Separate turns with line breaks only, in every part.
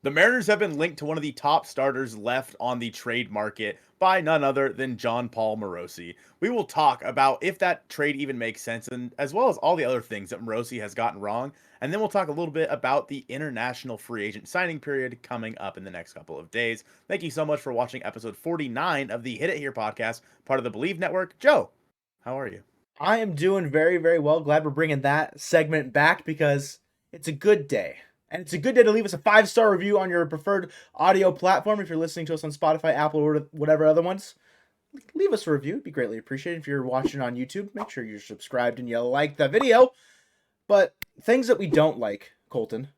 The Mariners have been linked to one of the top starters left on the trade market by none other than Jon Morosi. We will talk about if that trade even makes sense, and as well as all the other things that Morosi has gotten wrong. And then we'll talk a little bit about the international free agent signing period coming up in the next couple of days. Thank you so much for watching episode 49 of the Hit It Here podcast, part of the Bleav Network. Joe, how are you?
I am doing very, very well. Glad we're bringing that segment back because it's a good day. And it's a good day to leave us a 5-star review on your preferred audio platform. If you're listening to us on Spotify, Apple, or whatever other ones, leave us a review. It'd be greatly appreciated. If you're watching on YouTube, make sure you're subscribed and you like the video. But things that we don't like, Colton,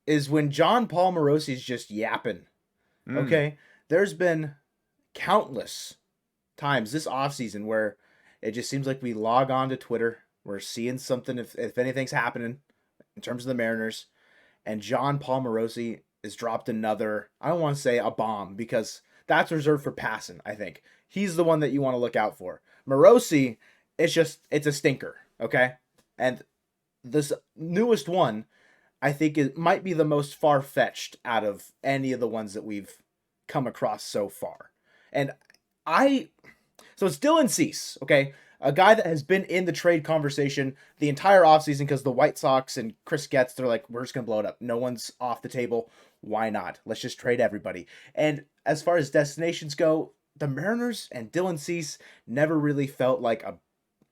is when Jon Morosi's just yapping. Okay? There's been countless times this offseason where it just seems like we log on to Twitter. We're seeing something if anything's happening in terms of the Mariners. And Jon Morosi has dropped another, I don't want to say a bomb because that's reserved for passing, I think. He's the one that you want to look out for. Morosi, it's a stinker, okay? And this newest one, I think it might be the most far-fetched out of any of the ones that we've come across so far. And so it's Dylan Cease, okay? A guy that has been in the trade conversation the entire offseason because the White Sox and Chris Getz, they're like, we're just going to blow it up. No one's off the table. Why not? Let's just trade everybody. And as far as destinations go, the Mariners and Dylan Cease never really felt like a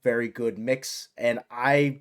very good mix. And I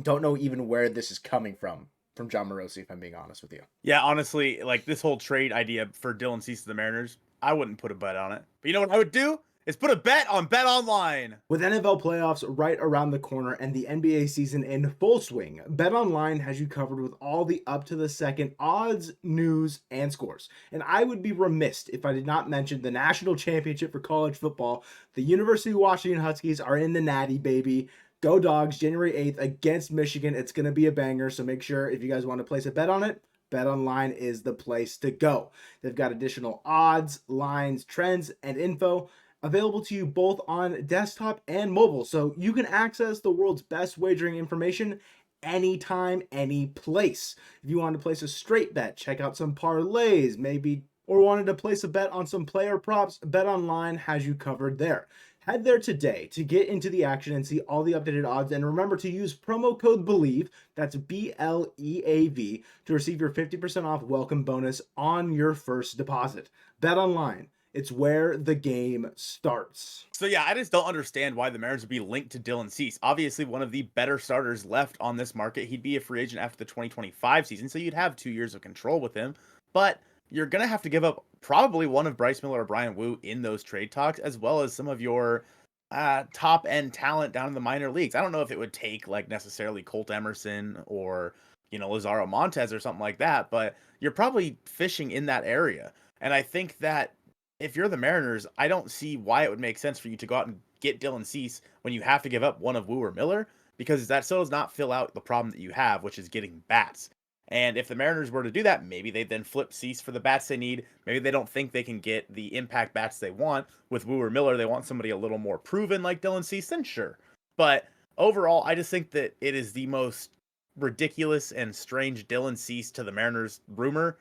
don't know even where this is coming from Jon Morosi, if I'm being honest with you.
Yeah, honestly, like this whole trade idea for Dylan Cease to the Mariners, I wouldn't put a bet on it. But you know what I would do? Is put a bet on Bet Online.
With NFL playoffs right around the corner and the NBA season in full swing, Bet Online has you covered with all the up-to-the-second odds, news, and scores. And I would be remiss if I did not mention the national championship for college football. The University of Washington Huskies are in the Natty, baby. Go Dogs, January 8th against Michigan. It's going to be a banger, so make sure if you guys want to place a bet on it, Bet Online is the place to go. They've got additional odds, lines, trends, and info available to you both on desktop and mobile, so you can access the world's best wagering information anytime, any place. If you want to place a straight bet, check out some parlays, maybe, or wanted to place a bet on some player props, Bet Online has you covered there. Head there today to get into the action and see all the updated odds. And remember to use promo code Bleav, that's BLEAV, to receive your 50% off welcome bonus on your first deposit. Bet Online. It's where the game starts.
So yeah, I just don't understand why the Mariners would be linked to Dylan Cease. Obviously, one of the better starters left on this market. He'd be a free agent after the 2025 season, so you'd have 2 years of control with him. But you're going to have to give up probably one of Bryce Miller or Brian Wu in those trade talks, as well as some of your top-end talent down in the minor leagues. I don't know if it would take like necessarily Colt Emerson or, Lazaro Montez or something like that, but you're probably fishing in that area. And I think that if you're the Mariners, I don't see why it would make sense for you to go out and get Dylan Cease when you have to give up one of Wu or Miller, because that still does not fill out the problem that you have, which is getting bats. And if the Mariners were to do that, maybe they then flip Cease for the bats they need. Maybe they don't think they can get the impact bats they want with Wu or Miller. They want somebody a little more proven like Dylan Cease, then sure. But overall, I just think that it is the most ridiculous and strange Dylan Cease to the Mariners rumor.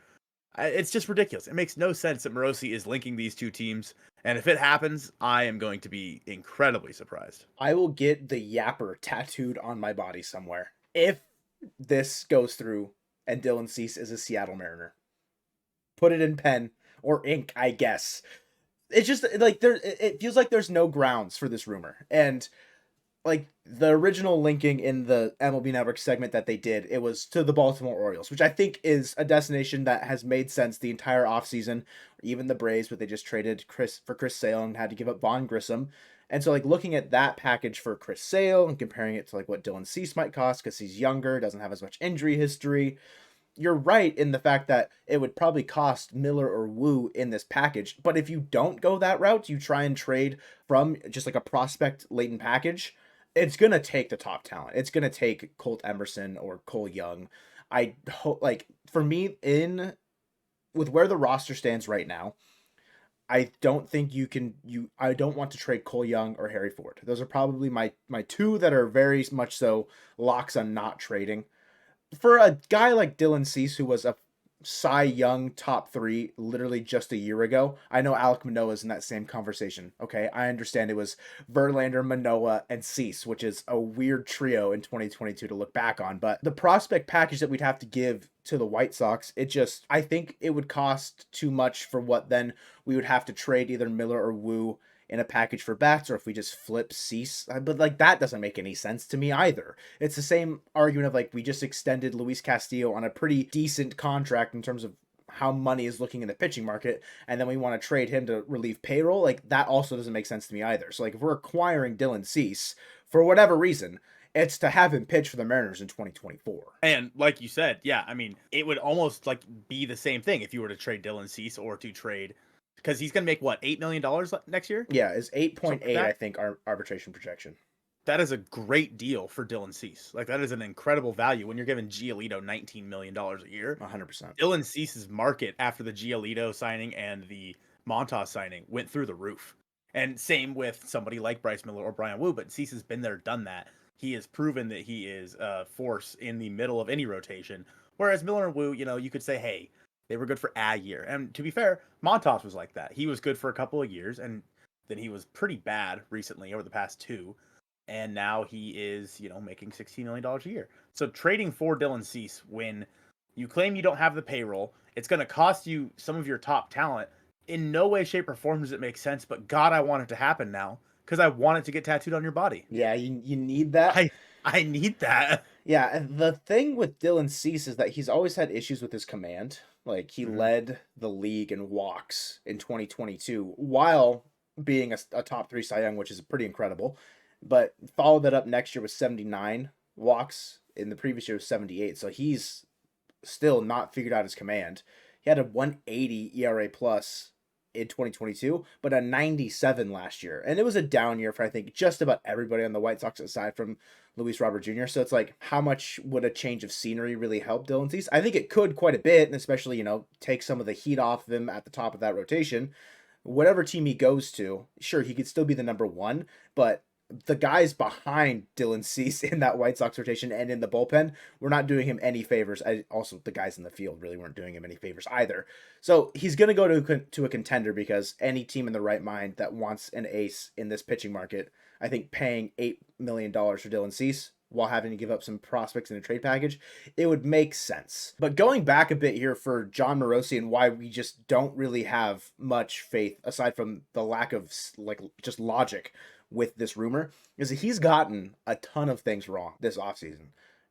It's just ridiculous. It makes no sense that Morosi is linking these two teams. And if it happens, I am going to be incredibly surprised.
I will get the yapper tattooed on my body somewhere if this goes through and Dylan Cease is a Seattle Mariner. Put it in pen or ink, I guess. It's just like it feels like there's no grounds for this rumor. And like the original linking in the MLB Network segment that they did, it was to the Baltimore Orioles, which I think is a destination that has made sense the entire offseason. Even the Braves, but they just traded Chris Sale and had to give up Vaughn Grissom. And so like looking at that package for Chris Sale and comparing it to like what Dylan Cease might cost because he's younger, doesn't have as much injury history. You're right in the fact that it would probably cost Miller or Wu in this package. But if you don't go that route, you try and trade from just like a prospect laden package, it's going to take the top talent. It's going to take Colt Emerson or Cole Young. I hope, like, for me, with where the roster stands right now, I don't think I don't want to trade Cole Young or Harry Ford. Those are probably my two that are very much so locks on not trading. For a guy like Dylan Cease, who was a Cy Young top 3 literally just a year ago. I know Alek Manoah's in that same conversation. Okay, I understand it was Verlander, Manoah, and Cease, which is a weird trio in 2022 to look back on. But the prospect package that we'd have to give to the White Sox, I think it would cost too much for what then we would have to trade either Miller or Wu in a package for bats, or if we just flip Cease. But like that doesn't make any sense to me either. It's the same argument of like we just extended Luis Castillo on a pretty decent contract in terms of how money is looking in the pitching market, and then we want to trade him to relieve payroll. Like that also doesn't make sense to me either. So like if we're acquiring Dylan Cease for whatever reason, it's to have him pitch for the Mariners in 2024.
And like you said, yeah, I mean, it would almost like be the same thing if you were to trade Dylan Cease or to trade, because he's going to make what, $8 million next year?
Yeah, is 8.8, I think, our arbitration projection.
That is a great deal for Dylan Cease. Like that is an incredible value when you're giving Giolito $19 million a year.
100%.
Dylan Cease's market after the Giolito signing and the Montas signing went through the roof. And same with somebody like Bryce Miller or Brian Wu, but Cease has been there, done that. He has proven that he is a force in the middle of any rotation. Whereas Miller and Wu, you could say, hey, they were good for a year. And to be fair, Montas was like that. He was good for a couple of years, and then he was pretty bad recently over the past 2. And now he is, making $16 million a year. So trading for Dylan Cease when you claim you don't have the payroll, it's going to cost you some of your top talent. In no way, shape, or form does it make sense, but God, I want it to happen now because I want it to get tattooed on your body.
Yeah, you need that.
I need that.
Yeah, and the thing with Dylan Cease is that he's always had issues with his command. Like, he led the league in walks in 2022 while being a top 3 Cy Young, which is pretty incredible. But followed that up next year with 79 walks. In the previous year was 78. So he's still not figured out his command. He had a 180 ERA plus in 2022, but a 97 last year. And it was a down year for, I think, just about everybody on the White Sox aside from Luis Robert Jr. So it's like, how much would a change of scenery really help Dylan Cease? I think it could quite a bit, and especially, take some of the heat off of him at the top of that rotation. Whatever team he goes to, sure, he could still be the number 1, but the guys behind Dylan Cease in that White Sox rotation and in the bullpen were not doing him any favors. Also, the guys in the field really weren't doing him any favors either. So he's going to go to a contender because any team in the right mind that wants an ace in this pitching market, I think paying $8 million for Dylan Cease while having to give up some prospects in a trade package, it would make sense. But going back a bit here for Jon Morosi and why we just don't really have much faith, aside from the lack of just logic with this rumor, is that he's gotten a ton of things wrong this offseason.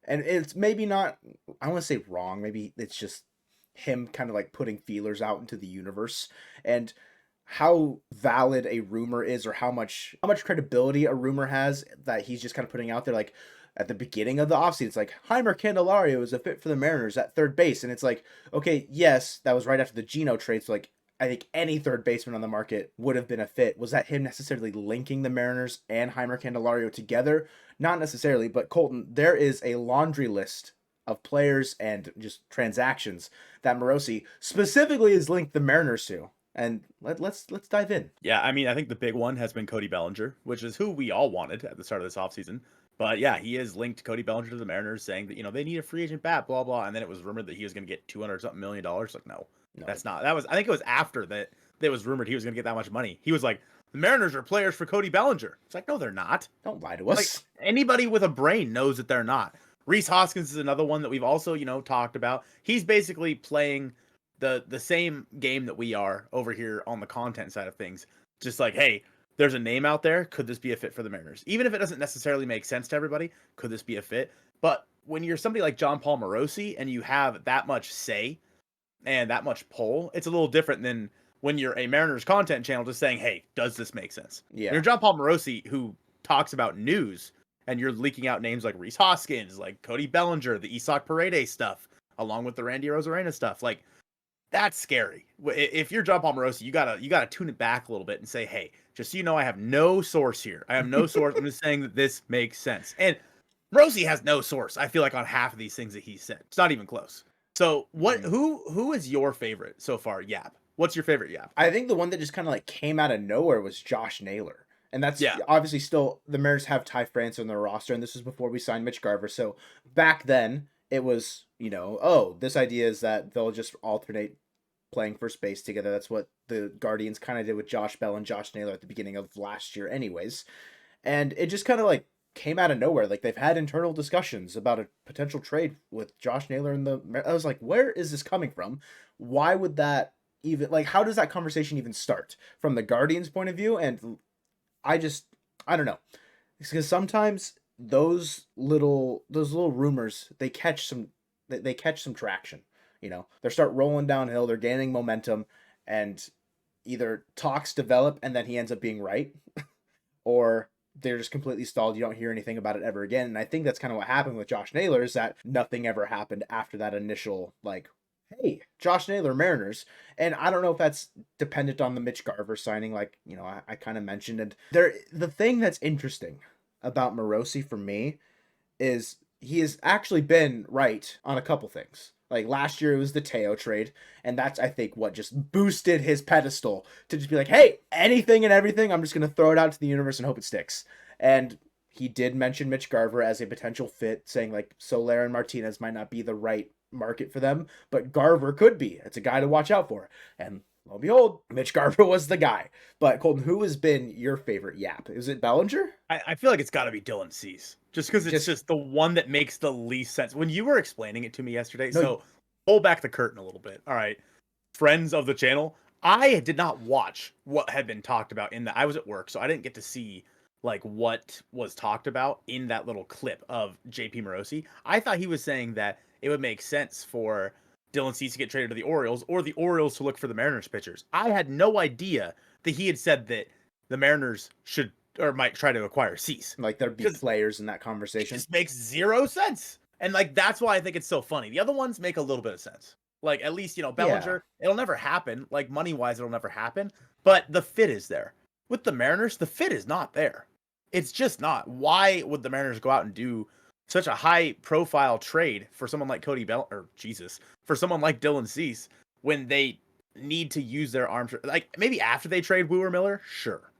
And it's maybe not, I want to say wrong, maybe it's just him kind of like putting feelers out into the universe. And how valid a rumor is, or how much credibility a rumor has that he's just kind of putting out there. Like at the beginning of the offseason, it's like Heimer Candelario is a fit for the Mariners at third base. And it's like, okay, yes, that was right after the Geno trade. So like, I think any third baseman on the market would have been a fit. Was that him necessarily linking the Mariners and Heimer Candelario together? Not necessarily, but Colton, there is a laundry list of players and just transactions that Morosi specifically has linked the Mariners to. And let's dive in.
Yeah, I mean, I think the big one has been Cody Bellinger, which is who we all wanted at the start of this offseason. But yeah, he has linked Cody Bellinger to the Mariners, saying that, they need a free agent bat, blah, blah. And then it was rumored that he was going to get $200-something million. Like, no, that's not. I think it was after that it was rumored he was going to get that much money. He was like, the Mariners are players for Cody Bellinger. It's like, no, they're not.
Don't lie to us.
Like, anybody with a brain knows that they're not. Rhys Hoskins is another one that we've also, talked about. He's basically playing the same game that we are over here on the content side of things. Just like, hey, there's a name out there. Could this be a fit for the Mariners? Even if it doesn't necessarily make sense to everybody, could this be a fit? But when you're somebody like Jon Paul Morosi and you have that much say and that much pull, it's a little different than when you're a Mariners content channel just saying, hey, does this make sense?
Yeah.
When you're Jon Paul Morosi who talks about news and you're leaking out names like Rhys Hoskins, like Cody Bellinger, the Isak Paredes stuff, along with the Randy Arozarena stuff, like, that's scary. If you're Jon Paul Morosi, you gotta tune it back a little bit and say, hey, just so you know, I have no source here. I have no source. I'm just saying that this makes sense. And Morosi has no source, I feel like, on half of these things that he said. It's not even close. So who is your favorite so far, Yap? What's your favorite Yap?
I think the one that just kind of like came out of nowhere was Josh Naylor. And that's obviously still, the Mariners have Ty France on their roster, and this was before we signed Mitch Garver. So back then, it was this idea is that they'll just alternate playing first base together. That's what the Guardians kind of did with Josh Bell and Josh Naylor at the beginning of last year, anyways. And it just kind of like came out of nowhere. Like they've had internal discussions about a potential trade with Josh Naylor and I was like, where is this coming from? Why would that even like? How does that conversation even start from the Guardians' point of view? And I don't know, because sometimes those little rumors they catch some traction. They start rolling downhill. They're gaining momentum, and either talks develop and then he ends up being right, or they're just completely stalled. You don't hear anything about it ever again. And I think that's kind of what happened with Josh Naylor, is that nothing ever happened after that initial, like, hey, Josh Naylor, Mariners. And I don't know if that's dependent on the Mitch Garver signing, like, I kind of mentioned. And the thing that's interesting about Morosi for me is he has actually been right on a couple things. Like last year it was the Teo trade, and that's I think what just boosted his pedestal to just be like, hey, anything and everything, I'm just gonna throw it out to the universe and hope it sticks. And he did mention Mitch Garver as a potential fit, saying like Soler and Martinez might not be the right market for them, but Garver could be. It's a guy to watch out for. And lo and behold, Mitch Garver was the guy. But Colton, who has been your favorite Yap? Is it Bellinger?
I feel like it's got to be Dylan Cease, just because it's just the one that makes the least sense. When you were explaining it to me yesterday,
No,
so pull back the curtain a little bit. All right, friends of the channel, I did not watch what had been talked about in that. I was at work, so I didn't get to see like what was talked about in that little clip of JP Morosi. I thought he was saying that it would make sense for Dylan Cease to get traded to the Orioles, or the Orioles to look for the Mariners pitchers. I had no idea that he had said that the Mariners should or might try to acquire Cease.
like there'd be players in that
It
conversation.
just makes zero sense. And like that's why I think it's so funny. The other ones make a little bit of sense. Like at least, Bellinger, it'll never happen. Like money-wise, it'll never happen. But the fit is there. With the Mariners, the fit is not there. It's just not. Why would the Mariners go out and do such a high-profile trade for someone like for someone like Dylan Cease when they need to use their arms? Like maybe after they trade Woo or Miller, sure.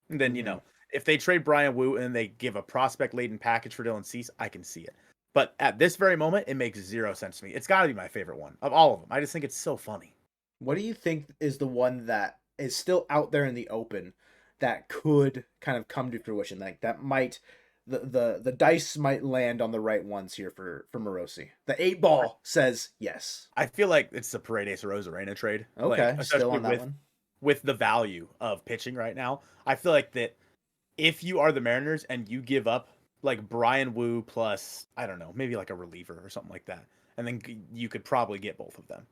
And then, if they trade Brian Wu and they give a prospect-laden package for Dylan Cease, I can see it. But at this very moment, it makes zero sense to me. It's got to be my favorite one of all of them. I just think it's so funny.
What do you think is the one that is still out there in the open that could kind of come to fruition? Like that might the dice might land on the right ones here for Morosi. The 8 ball says yes.
I feel like it's the Paredes Rosarena trade.
Okay,
like,
still on that one.
With the value of pitching right now, I feel like that if you are the Mariners and you give up like Brian Wu plus, I don't know, maybe like a reliever or something like that, and then you could probably get both of them.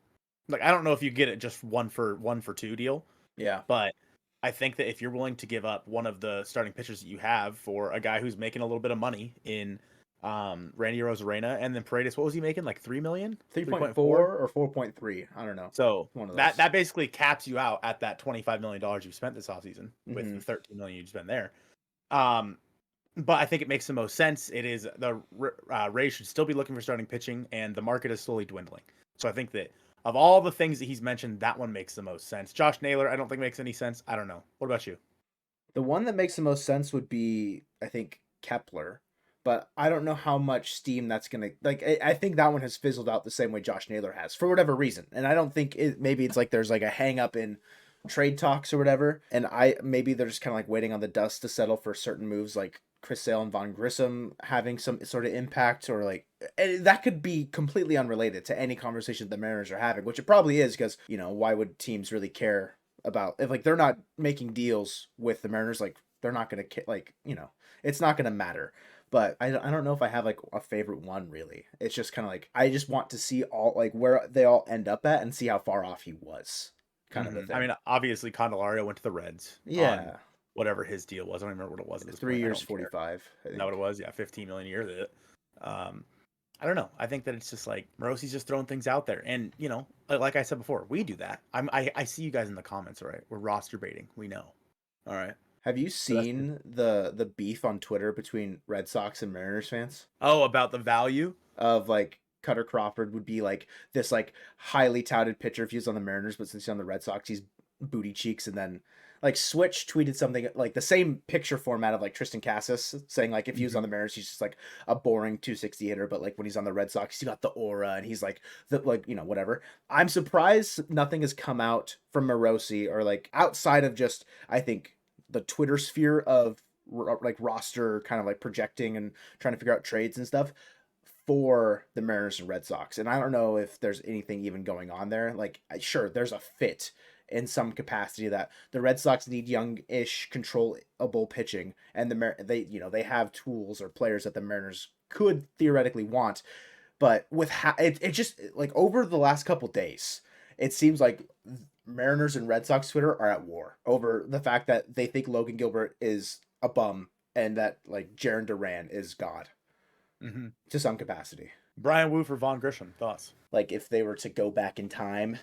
Like I don't know if you get it just one for two deal.
Yeah.
But I think that if you're willing to give up one of the starting pitchers that you have for a guy who's making a little bit of money in Randy Rosarena, and then Paredes, what was he making? Like 3 million?
3.4 or 4.3. I don't know.
So that basically caps you out at that $25 million you've spent this offseason with the 13 million you spent there. But I think it makes the most sense. It is the Rays should still be looking for starting pitching, and the market is slowly dwindling. So I think that of all the things that he's mentioned, that one makes the most sense. Josh Naylor, I don't think makes any sense. I don't know. What about you?
The one that makes the most sense would be, I think, Kepler. But I don't know how much steam that's going to... Like, I think that one has fizzled out the same way Josh Naylor has, for whatever reason. And I don't think... maybe it's like there's like a hang-up in trade talks or whatever. And maybe they're just kind of like waiting on the dust to settle for certain moves like Chris Sale and Von Grissom having some sort of impact, or like... that could be completely unrelated to any conversation the Mariners are having, which it probably is, because, why would teams really care about... If, like, they're not making deals with the Mariners, like, they're not going to... Like, it's not going to matter. But I don't know if I have like a favorite one really. It's just kind of like I just want to see all like where they all end up at and see how far off he was. Kind of a thing.
I mean, obviously Candelario went to the Reds.
Yeah.
Whatever his deal was, I don't remember what it was. At this
3
point.
years, 45.
Is that what it was? Yeah, 15 million a year. That. I don't know. I think that it's just like Morosi's just throwing things out there, and like I said before, we do that. I see you guys in the comments, all right? We're roster baiting. We know. All right.
Have you seen the beef on Twitter between Red Sox and Mariners fans?
Oh, about the value
of like Cutter Crawford would be like this like highly touted pitcher if he was on the Mariners, but since he's on the Red Sox, he's booty cheeks, and then like Switch tweeted something like the same picture format of like Tristan Cassis saying like if he was on the Mariners, he's just like a boring 260 hitter, but like when he's on the Red Sox, he's got the aura and he's like the like whatever. I'm surprised nothing has come out from Morosi or like outside of just I think the Twitter sphere of like roster kind of like projecting and trying to figure out trades and stuff for the Mariners and Red Sox. And I don't know if there's anything even going on there. Like, sure, there's a fit in some capacity that the Red Sox need young-ish, controllable pitching, and they have tools or players that the Mariners could theoretically want. But with it just like over the last couple days, it seems like Mariners and Red Sox Twitter are at war over the fact that they think Logan Gilbert is a bum and that like Jarren Duran is God. To some capacity.
Brian Wu for Vaughn Grissom, thoughts?
Like if they were to go back in time.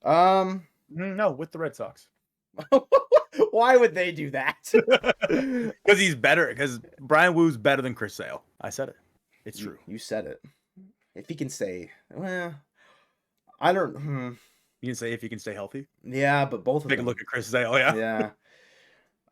No, with the Red Sox.
Why would they do that?
Because he's better. Because Brian Wu's better than Chris Sale. I said it. It's true.
You said it. If he can stay, well, I don't.
You can say if he can stay healthy.
Yeah, but both of them.
Take a look at Chris Sale. Yeah.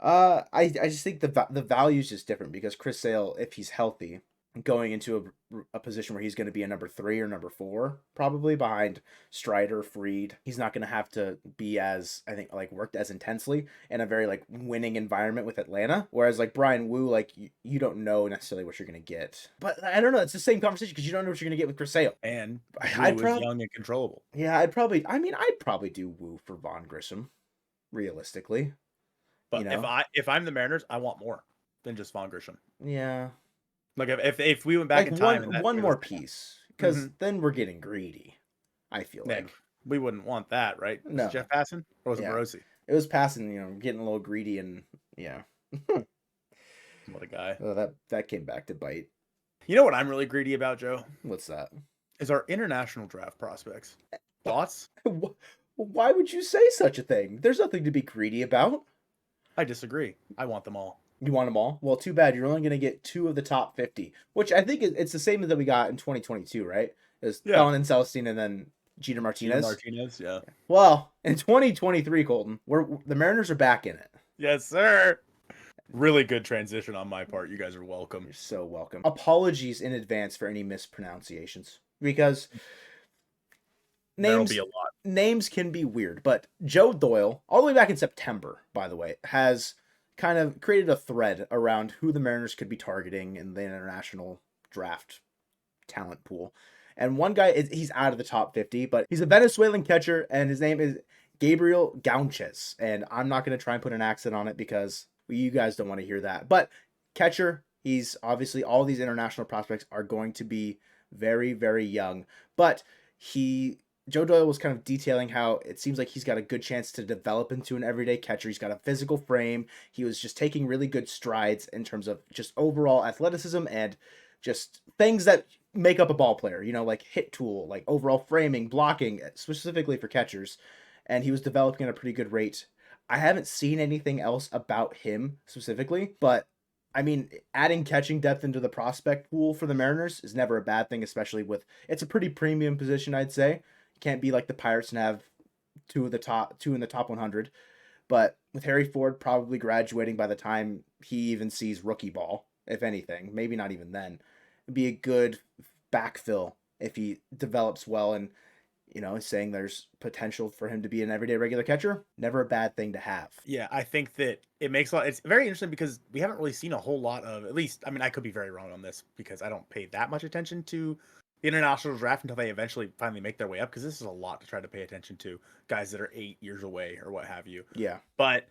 Yeah. I just think the value is just different because Chris Sale, if he's healthy, going into a position where he's going to be a number 3 or number 4, probably behind Strider, Fried. He's not going to have to be as, I think, like worked as intensely in a very like winning environment with Atlanta. Whereas like Brian Wu, like you don't know necessarily what you're going to get. But I don't know. It's the same conversation because you don't know what you're going to get with Chris Sale.
And Wu was young and controllable.
Yeah, I'd probably do Wu for Vaughn Grissom, realistically.
But if I'm the Mariners, I want more than just Vaughn Grissom.
Yeah.
Like if we went back in time,
one more piece, because then we're getting greedy. I feel like
we wouldn't want that, right?
No,
was Jeff Passan or was it Morosi?
It was Passan. Getting a little greedy and yeah.
What a guy!
Oh, that came back to bite.
You know what I'm really greedy about, Joe?
What's that?
Is our international draft prospects. Thoughts?
Why would you say such a thing? There's nothing to be greedy about.
I disagree. I want them all.
You want them all? Well, too bad. You're only going to get 2 of the top 50, which I think it's the same that we got in 2022, right? It's Felon and Celestine and then Jeter Martinez.
Yeah.
Well, in 2023, Colton, the Mariners are back in it.
Yes, sir. Really good transition on my part. You guys are welcome.
You're so welcome. Apologies in advance for any mispronunciations because names can be weird. But Joe Doyle, all the way back in September, by the way, has kind of created a thread around who the Mariners could be targeting in the international draft talent pool. And one guy, he's out of the top 50, but he's a Venezuelan catcher, and his name is Gabriel Gaunches. And I'm not going to try and put an accent on it because you guys don't want to hear that. But catcher, he's obviously, all these international prospects are going to be very, very young. But Joe Doyle was kind of detailing how it seems like he's got a good chance to develop into an everyday catcher. He's got a physical frame. He was just taking really good strides in terms of just overall athleticism and just things that make up a ball player, like hit tool, like overall framing, blocking, specifically for catchers. And he was developing at a pretty good rate. I haven't seen anything else about him specifically, but I mean, adding catching depth into the prospect pool for the Mariners is never a bad thing, especially it's a pretty premium position, I'd say. Can't be like the Pirates and have 2 in the top 100. But with Harry Ford probably graduating by the time he even sees rookie ball, if anything, maybe not even then, it'd be a good backfill if he develops well and, saying there's potential for him to be an everyday regular catcher. Never a bad thing to have.
Yeah, I think that it makes it's very interesting because we haven't really seen a whole lot of, at least, I mean, I could be very wrong on this because I don't pay that much attention to the international draft until they eventually finally make their way up, because this is a lot to try to pay attention to, guys that are 8 years away or what have you.
Yeah.
But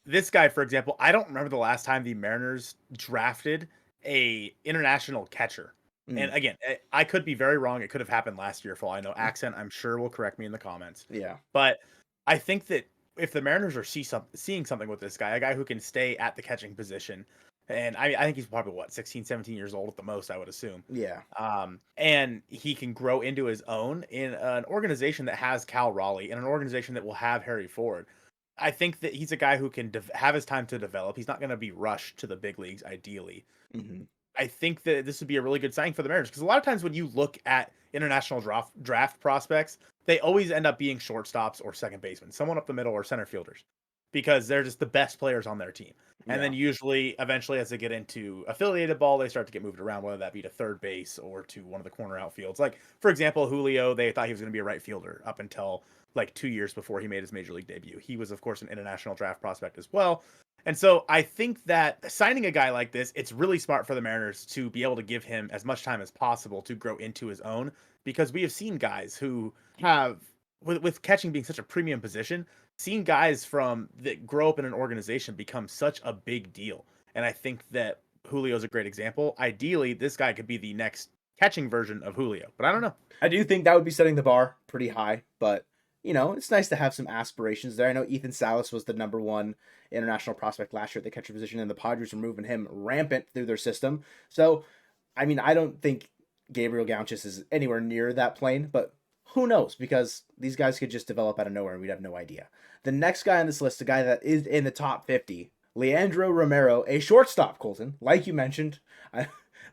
this guy, for example, I don't remember the last time the Mariners drafted a international catcher. And again, I could be very wrong. It could have happened last year for all I know. Accent, I'm sure, will correct me in the comments.
Yeah.
But I think that if the Mariners are seeing something with this guy, a guy who can stay at the catching position, and I think he's probably 16, 17 years old at the most, I would assume.
Yeah.
And he can grow into his own in an organization that has Cal Raleigh and an organization that will have Harry Ford. I think that he's a guy who can have his time to develop. He's not going to be rushed to the big leagues, ideally.
Mm-hmm.
I think that this would be a really good sign for the Mariners, because a lot of times when you look at international draft prospects, they always end up being shortstops or second basemen, someone up the middle or center fielders, because they're just the best players on their team. And
Yeah.
then usually, eventually, as they get into affiliated ball, they start to get moved around, whether that be to third base or to one of the corner outfields. Like, for example, Julio, they thought he was going to be a right fielder up until like 2 years before he made his major league debut. He was, of course, an international draft prospect as well. And so I think that signing a guy like this, it's really smart for the Mariners to be able to give him as much time as possible to grow into his own, because we have seen guys who have, with catching being such a premium position, seen guys from that grow up in an organization become such a big deal. And I think that Julio's a great example. Ideally, this guy could be the next catching version of Julio, but I don't know.
I do think that would be setting the bar pretty high, but it's nice to have some aspirations there. I know Ethan Salas was the number one international prospect last year at the catcher position, and the Padres were moving him rampant through their system. So, I mean, I don't think Gabriel Gaunchis is anywhere near that plane, but who knows? Because these guys could just develop out of nowhere and we'd have no idea. The next guy on this list, a guy that is in the top 50, Leandro Romero, a shortstop, Colton, like you mentioned.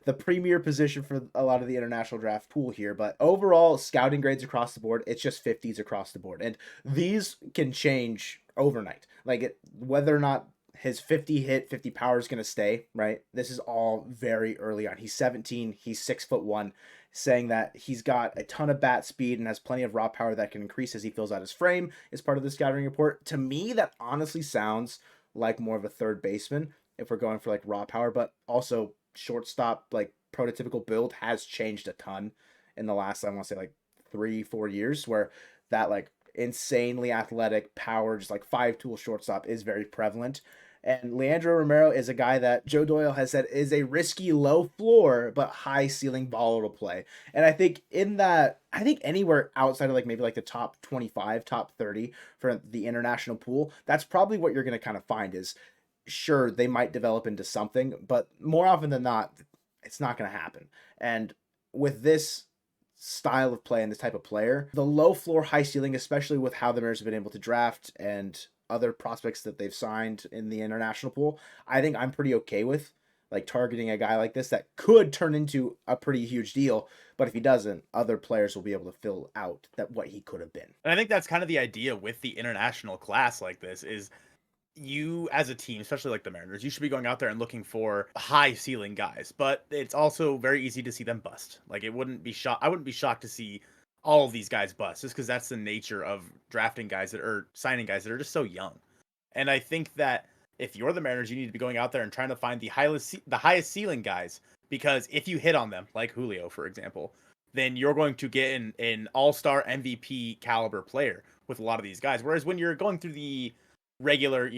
The premier position for a lot of the international draft pool here, but overall scouting grades across the board, it's just 50s across the board. And these can change overnight. Like whether or not his 50 hit, 50 power is going to stay, right? This is all very early on. He's 17, he's 6'1", saying that he's got a ton of bat speed and has plenty of raw power that can increase as he fills out his frame is part of the scouting report. To me, that honestly sounds like more of a third baseman if we're going for like raw power, but also shortstop, like prototypical build has changed a ton in the last, I want to say like 3-4 years, where that like insanely athletic power, just like 5-tool shortstop is very prevalent. And Leandro Romero is a guy that Joe Doyle has said is a risky low floor but high ceiling baller to play. And I think anywhere outside of like maybe like the top 25, top 30 for the international pool, that's probably what you're going to kind of find is, sure, they might develop into something, but more often than not, it's not going to happen. And with this style of play and this type of player, the low floor, high ceiling, especially with how the Mariners have been able to draft and other prospects that they've signed in the international pool, I think I'm pretty okay with like targeting a guy like this that could turn into a pretty huge deal. But if he doesn't, other players will be able to fill out that what he could have been.
And I think that's kind of the idea with the international class like this is, you as a team, especially like the Mariners, you should be going out there and looking for high ceiling guys, but it's also very easy to see them bust. Like I wouldn't be shocked to see all of these guys bust, just because that's the nature of drafting guys that are signing guys that are just so young. And I think that if you're the Mariners, you need to be going out there and trying to find the highest ceiling guys, because if you hit on them, like Julio, for example, then you're going to get an all-star MVP caliber player with a lot of these guys. Whereas when you're going through the regular,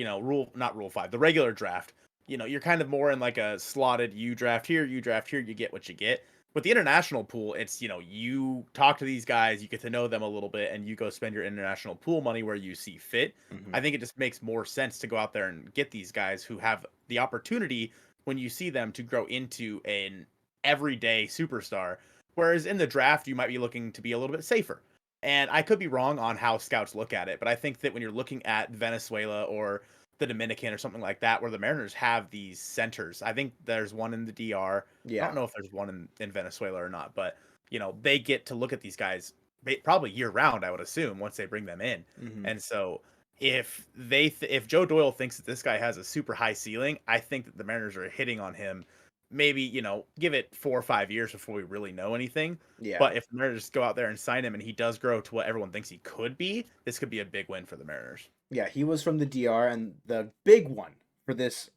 not rule 5, the regular draft, you're kind of more in like a slotted, you draft here, you get what you get. With the international pool, it's, you talk to these guys, you get to know them a little bit, and you go spend your international pool money where you see fit.
Mm-hmm.
I think it just makes more sense to go out there and get these guys who have the opportunity, when you see them, to grow into an everyday superstar. Whereas in the draft, you might be looking to be a little bit safer. And I could be wrong on how scouts look at it, but I think that when you're looking at Venezuela or the Dominican or something like that, where the Mariners have these centers, I think there's one in the DR. I
Yeah.
don't know if there's one in Venezuela or not, but they get to look at these guys probably year round, I would assume, once they bring them in.
Mm-hmm.
And so if Joe Doyle thinks that this guy has a super high ceiling, I think that the Mariners are hitting on him. Maybe, give it 4 or 5 years before we really know anything.
Yeah.
But if the Mariners go out there and sign him and he does grow to what everyone thinks he could be, this could be a big win for the Mariners.
Yeah, he was from the DR, and the big one for this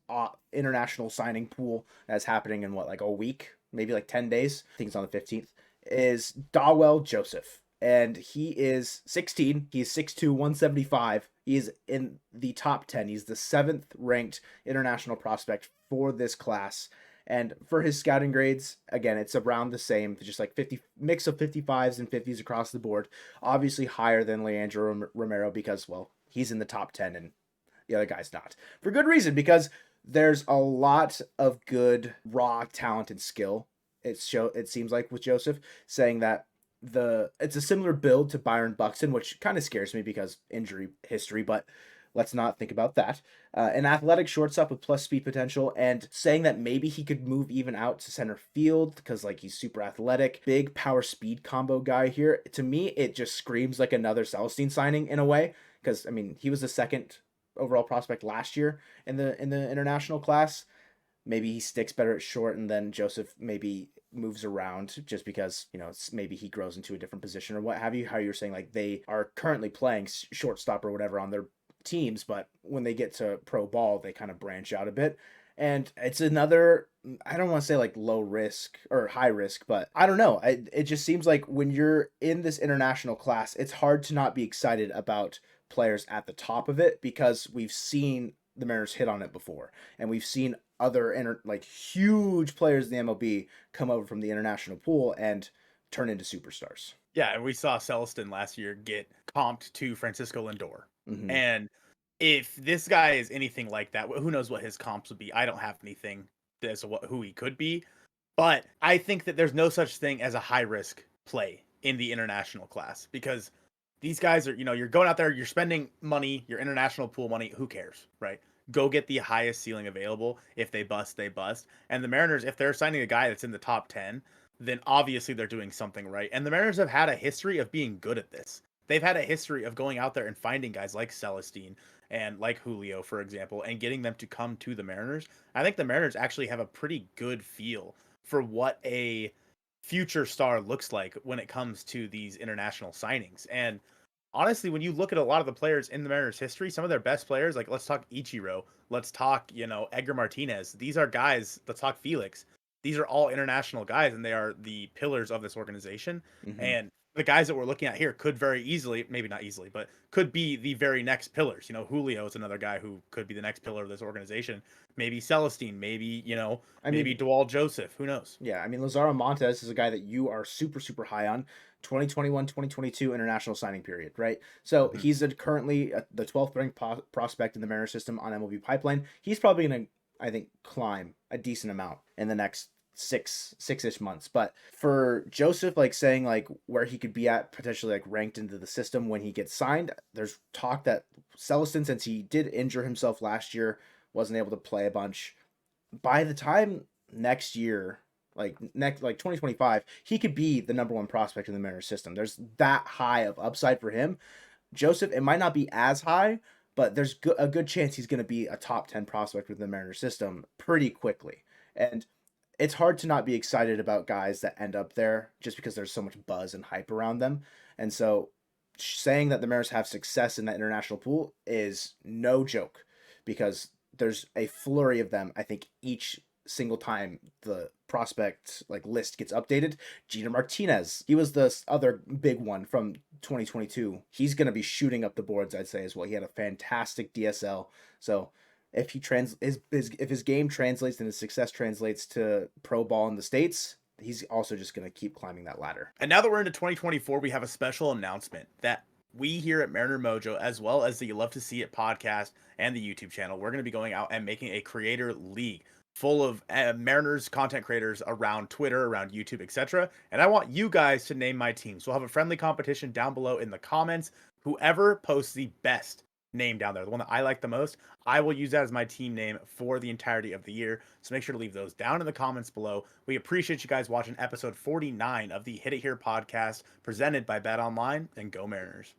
international signing pool that's happening in what, like a week, maybe like 10 days, I think it's on the 15th, is Dawell Joseph. And he is 16. He's 6'2", 175. He's in the top 10. He's the 7th ranked international prospect for this class. And for his scouting grades, again, it's around the same, just like 50 mix of 55s and 50s across the board. Obviously higher than Leandro Romero because, well, he's in the top 10 and the other guy's not. For good reason, because there's a lot of good raw talent and skill. It seems like with Joseph, saying that it's a similar build to Byron Buxton, which kind of scares me because injury history, but Let's not think about that. An athletic shortstop with plus speed potential, and saying that maybe he could move even out to center field because like he's super athletic, big power speed combo guy here. To me, it just screams like another Celestine signing in a way. Because I mean, he was the second overall prospect last year in the international class. Maybe he sticks better at short, and then Joseph maybe moves around just because maybe he grows into a different position or what have you. How you're saying like they are currently playing shortstop or whatever on their teams, but when they get to pro ball, they kind of branch out a bit. And it's another, I don't want to say like low risk or high risk, but I don't know. It just seems like when you're in this international class, it's hard to not be excited about players at the top of it because we've seen the Mariners hit on it before, and we've seen other like huge players in the MLB come over from the international pool and turn into superstars.
Yeah, and we saw Celestin last year get comped to Francisco Lindor.
Mm-hmm.
And if this guy is anything like that, who knows what his comps would be? I don't have anything as to who he could be. But I think that there's no such thing as a high risk play in the international class because these guys are, you're going out there, you're spending money, your international pool money, who cares, right? Go get the highest ceiling available. If they bust, they bust. And the Mariners, if they're signing a guy that's in the top 10, then obviously they're doing something right. And the Mariners have had a history of being good at this. They've had a history of going out there and finding guys like Celestine and like Julio, for example, and getting them to come to the Mariners. I think the Mariners actually have a pretty good feel for what a future star looks like when it comes to these international signings. And honestly, when you look at a lot of the players in the Mariners history, some of their best players, like let's talk Ichiro, let's talk, Edgar Martinez. These are guys, let's talk Felix. These are all international guys and they are the pillars of this organization.
Mm-hmm.
And the guys that we're looking at here could very easily, maybe not easily, but could be the very next pillars. Julio is another guy who could be the next pillar of this organization. Maybe Celestine, maybe,
I
maybe
mean,
Dual Joseph, who knows?
yeah, I mean, Lazaro Montes is a guy that you are super, super high on. 2021 2022 international signing period, right? So
Mhm.
he's currently the 12th ranked prospect in the Mariner system on MLB Pipeline. He's probably going to, I think, climb a decent amount in the next six-ish months. But for Joseph, like saying like where he could be at potentially like ranked into the system when he gets signed, there's talk that Celestin, since he did injure himself last year, wasn't able to play a bunch. By the time next year, like 2025, he could be the number one prospect in the Mariners system. There's that high of upside for him. Joseph, it might not be as high, but there's a good chance he's going to be a top 10 prospect within the Mariners system pretty quickly. And it's hard to not be excited about guys that end up there just because there's so much buzz and hype around them. And so saying that the Mariners have success in that international pool is no joke because there's a flurry of them. I think each single time the prospect like list gets updated. Gina Martinez, he was the other big one from 2022. He's going to be shooting up the boards, I'd say, as well. He had a fantastic DSL. So if he if his game translates and his success translates to pro ball in the States, he's also just going to keep climbing that ladder.
And now that we're into 2024, we have a special announcement that we here at Mariner Mojo, as well as the You Love to See It podcast and the YouTube channel, we're going to be going out and making a creator league full of Mariners content creators around Twitter, around YouTube, etc. And I want you guys to name my team. So we'll have a friendly competition down below in the comments. Whoever posts the best name down there, the one that I like the most, I will use that as my team name for the entirety of the year. So make sure to leave those down in the comments below. We appreciate you guys watching episode 49 of the Hit It Here podcast presented by Bet Online, and Go Mariners.